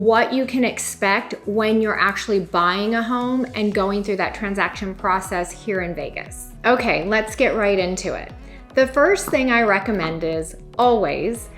what you can expect when you're actually buying a home and going through that transaction process here in Vegas. Okay, let's get right into it. The first thing I recommend is always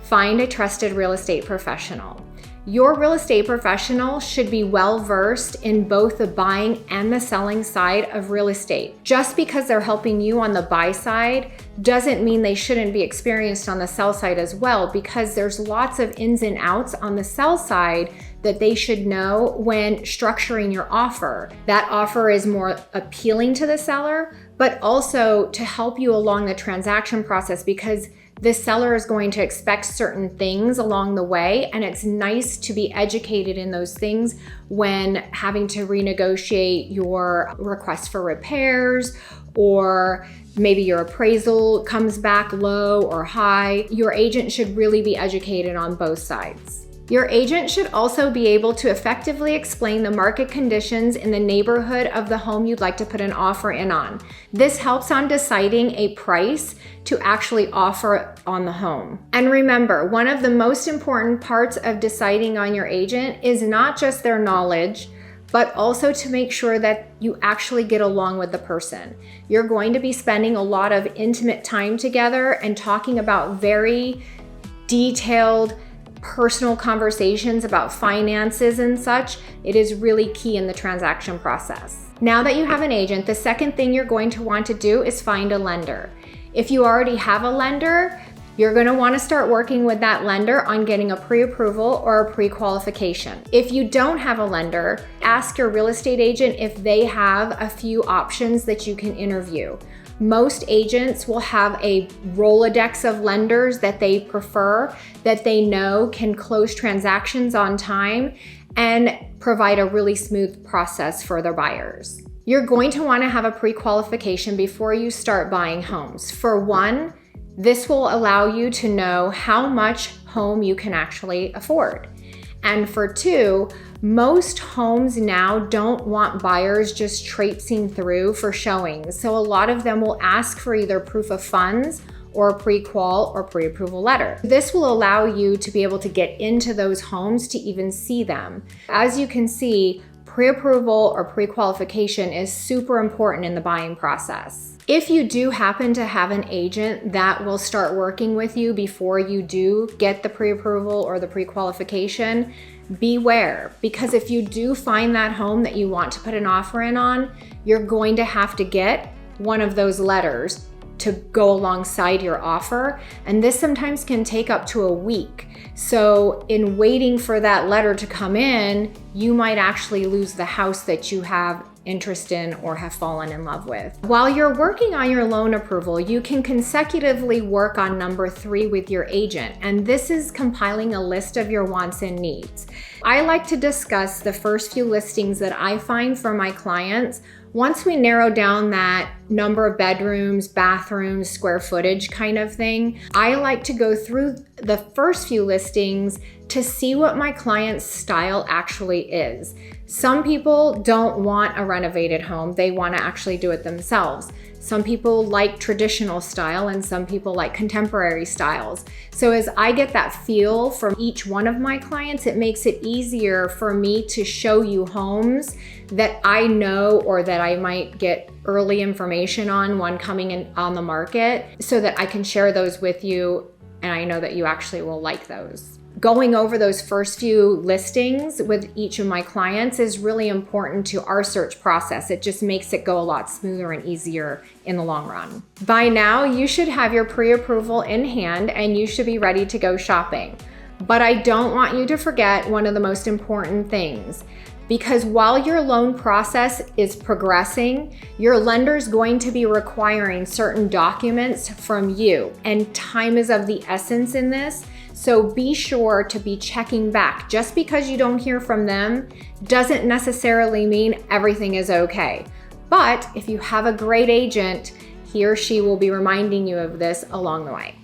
find a trusted real estate professional. Your real estate professional should be well versed in both the buying and the selling side of real estate. Just because they're helping you on the buy side doesn't mean they shouldn't be experienced on the sell side as well, because there's lots of ins and outs on the sell side that they should know when structuring your offer. That offer is more appealing to the seller, but also to help you along the transaction process, because the seller is going to expect certain things along the way, and it's nice to be educated in those things when having to renegotiate your request for repairs, or maybe your appraisal comes back low or high. Your agent should really be educated on both sides. Your agent should also be able to effectively explain the market conditions in the neighborhood of the home you'd like to put an offer in on. This helps on deciding a price to actually offer on the home. And remember, one of the most important parts of deciding on your agent is not just their knowledge, but also to make sure that you actually get along with the person. You're going to be spending a lot of intimate time together and talking about very detailed personal conversations about finances and such. It is really key in the transaction process. Now that you have an agent, the second thing you're going to want to do is find a lender. If you already have a lender, you're going to want to start working with that lender on getting a pre-approval or a pre-qualification. If you don't have a lender, ask your real estate agent if they have a few options that you can interview. Most agents will have a Rolodex of lenders that they prefer, that they know can close transactions on time and provide a really smooth process for their buyers. You're going to want to have a pre-qualification before you start buying homes. For one, this will allow you to know how much home you can actually afford. And for two, most homes now don't want buyers just traipsing through for showings. So a lot of them will ask for either proof of funds or a pre-qual or pre-approval letter. This will allow you to be able to get into those homes to even see them. As you can see, pre-approval or pre-qualification is super important in the buying process. If you do happen to have an agent that will start working with you before you do get the pre-approval or the pre-qualification, beware, because if you do find that home that you want to put an offer in on, you're going to have to get one of those letters to go alongside your offer. And this sometimes can take up to a week. So in waiting for that letter to come in, you might actually lose the house that you have interest in or have fallen in love with. While you're working on your loan approval, you can consecutively work on number 3 with your agent, and this is compiling a list of your wants and needs. I like to discuss the first few listings that I find for my clients. Once we narrow down that number of bedrooms, bathrooms, square footage kind of thing, I like to go through the first few listings to see what my client's style actually is. Some people don't want a renovated home. They want to actually do it themselves. Some people like traditional style and some people like contemporary styles. So as I get that feel from each one of my clients, it makes it easier for me to show you homes that I know or that I might get early information on one coming in on the market, so that I can share those with you, and I know that you actually will like those. Going over those first few listings with each of my clients is really important to our search process. It just makes it go a lot smoother and easier in the long run. By now, you should have your pre-approval in hand and you should be ready to go shopping. But I don't want you to forget one of the most important things, because while your loan process is progressing, your lender's going to be requiring certain documents from you, and time is of the essence in this. So be sure to be checking back. Just because you don't hear from them doesn't necessarily mean everything is okay. But if you have a great agent, he or she will be reminding you of this along the way.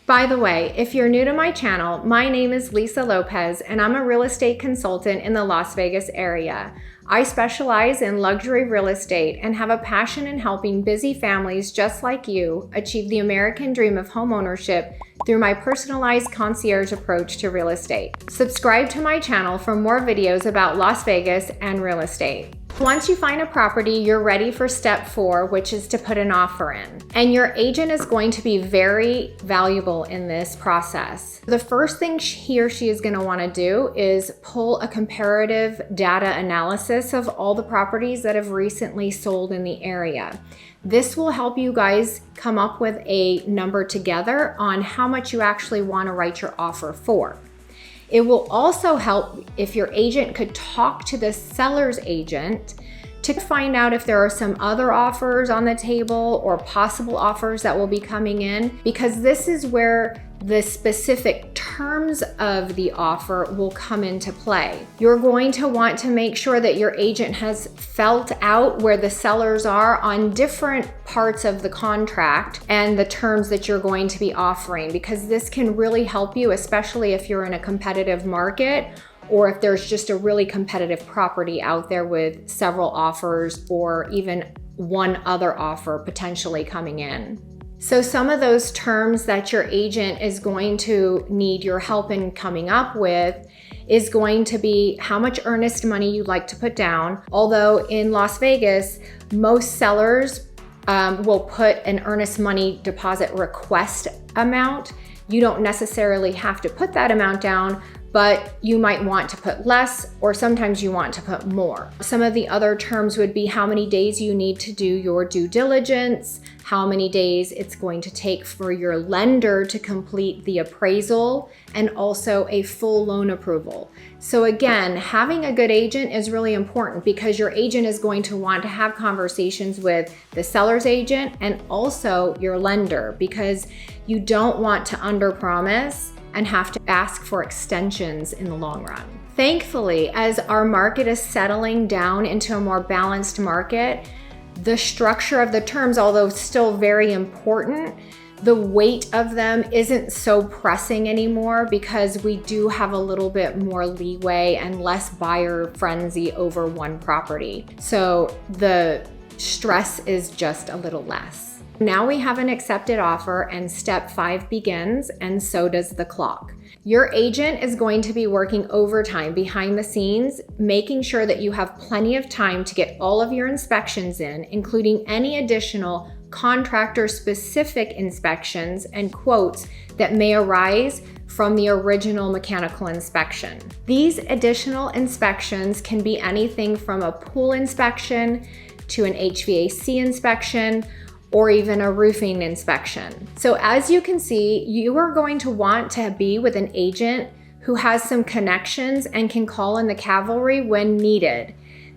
By the way, if you're new to my channel, my name is Lisa Lopez and I'm a real estate consultant in the Las Vegas area. I specialize in luxury real estate and have a passion in helping busy families just like you achieve the American dream of homeownership through my personalized concierge approach to real estate. Subscribe to my channel for more videos about Las Vegas and real estate. Once you find a property, you're ready for step 4, which is to put an offer in. And your agent is going to be very valuable in this process. The first thing he or she is going to want to do is pull a comparative data analysis of all the properties that have recently sold in the area. This will help you guys come up with a number together on how much you actually want to write your offer for. It will also help if your agent could talk to the seller's agent to find out if there are some other offers on the table or possible offers that will be coming in, because this is where the specific terms of the offer will come into play. You're going to want to make sure that your agent has felt out where the sellers are on different parts of the contract and the terms that you're going to be offering, because this can really help you, especially if you're in a competitive market or if there's just a really competitive property out there with several offers or even one other offer potentially coming in. So some of those terms that your agent is going to need your help in coming up with is going to be how much earnest money you'd like to put down. Although in Las Vegas, most sellers will put an earnest money deposit request amount. You don't necessarily have to put that amount down, but you might want to put less, or sometimes you want to put more. Some of the other terms would be how many days you need to do your due diligence, how many days it's going to take for your lender to complete the appraisal, and also a full loan approval. So again, having a good agent is really important because your agent is going to want to have conversations with the seller's agent and also your lender, because you don't want to underpromise and have to ask for extensions in the long run. Thankfully, as our market is settling down into a more balanced market, the structure of the terms, although still very important, the weight of them isn't so pressing anymore because we do have a little bit more leeway and less buyer frenzy over one property. So the stress is just a little less. Now we have an accepted offer and step 5 begins, and so does the clock. Your agent is going to be working overtime behind the scenes, making sure that you have plenty of time to get all of your inspections in, including any additional contractor-specific inspections and quotes that may arise from the original mechanical inspection. These additional inspections can be anything from a pool inspection to an HVAC inspection, or even a roofing inspection. So as you can see, you are going to want to be with an agent who has some connections and can call in the cavalry when needed.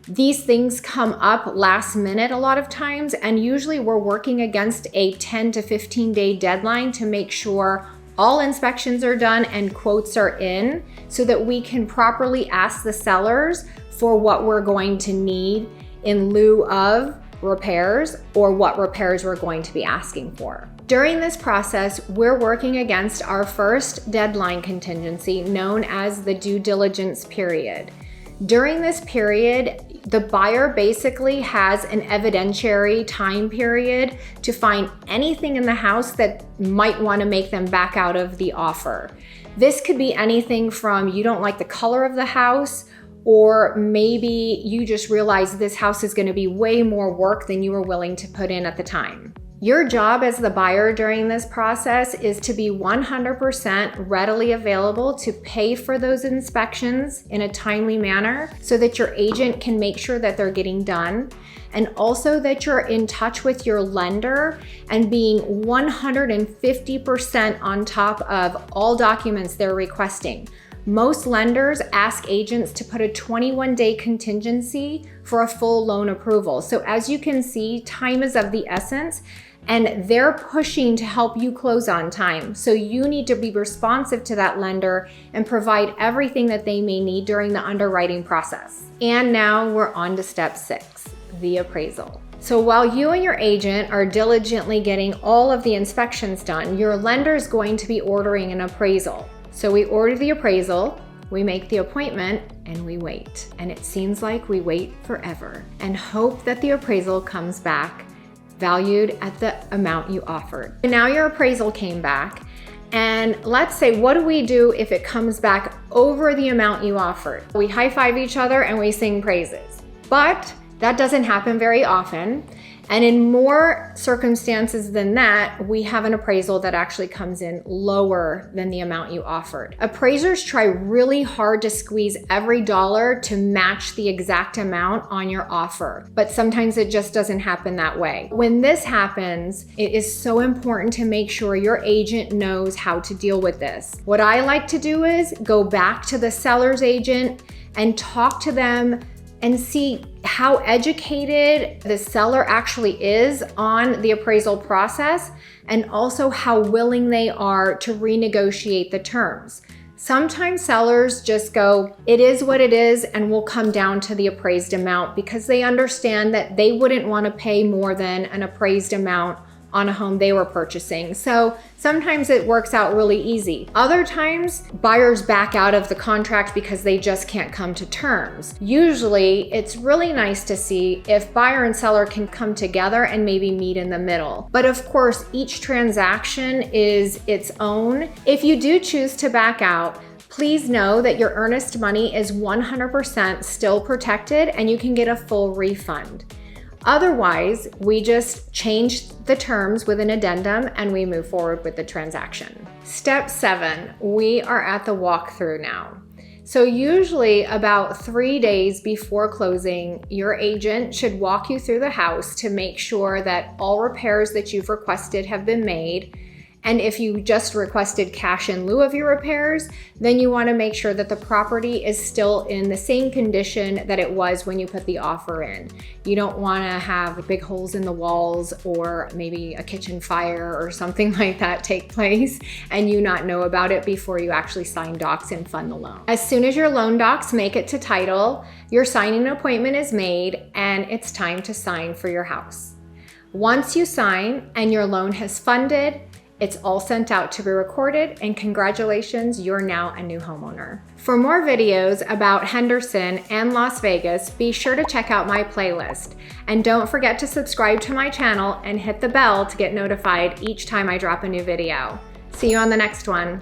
These things come up last minute a lot of times, and usually we're working against a 10 to 15 day deadline to make sure all inspections are done and quotes are in so that we can properly ask the sellers for what we're going to need in lieu of repairs or what repairs we're going to be asking for. During this process, we're working against our first deadline contingency known as the due diligence period. During this period, the buyer basically has an evidentiary time period to find anything in the house that might want to make them back out of the offer. This could be anything from you don't like the color of the house, or maybe you just realize this house is going to be way more work than you were willing to put in at the time. Your job as the buyer during this process is to be 100% readily available to pay for those inspections in a timely manner so that your agent can make sure that they're getting done, and also that you're in touch with your lender and being 150% on top of all documents they're requesting. Most lenders ask agents to put a 21-day contingency for a full loan approval. So as you can see, time is of the essence, and they're pushing to help you close on time. So you need to be responsive to that lender and provide everything that they may need during the underwriting process. And now we're on to step 6, the appraisal. So while you and your agent are diligently getting all of the inspections done, your lender is going to be ordering an appraisal. So we order the appraisal, we make the appointment, and we wait. And it seems like we wait forever and hope that the appraisal comes back valued at the amount you offered. And now your appraisal came back, and let's say, what do we do if it comes back over the amount you offered? We high-five each other and we sing praises. But that doesn't happen very often. And in more circumstances than that, we have an appraisal that actually comes in lower than the amount you offered. Appraisers try really hard to squeeze every dollar to match the exact amount on your offer, but sometimes it just doesn't happen that way. When this happens, it is so important to make sure your agent knows how to deal with this. What I like to do is go back to the seller's agent and talk to them and see how educated the seller actually is on the appraisal process, and also how willing they are to renegotiate the terms. Sometimes sellers just go, it is what it is, and will come down to the appraised amount because they understand that they wouldn't want to pay more than an appraised amount on a home they were purchasing. So sometimes it works out really easy. Other times, buyers back out of the contract because they just can't come to terms. Usually, it's really nice to see if buyer and seller can come together and maybe meet in the middle. But of course, each transaction is its own. If you do choose to back out, please know that your earnest money is 100% still protected and you can get a full refund. Otherwise, we just change the terms with an addendum and we move forward with the transaction. Step 7, we are at the walkthrough now. So usually about 3 days before closing, your agent should walk you through the house to make sure that all repairs that you've requested have been made. And if you just requested cash in lieu of your repairs, then you want to make sure that the property is still in the same condition that it was when you put the offer in. You don't want to have big holes in the walls or maybe a kitchen fire or something like that take place and you not know about it before you actually sign docs and fund the loan. As soon as your loan docs make it to title, your signing appointment is made and it's time to sign for your house. Once you sign and your loan has funded, it's all sent out to be recorded, and congratulations, you're now a new homeowner. For more videos about Henderson and Las Vegas, be sure to check out my playlist. And don't forget to subscribe to my channel and hit the bell to get notified each time I drop a new video. See you on the next one.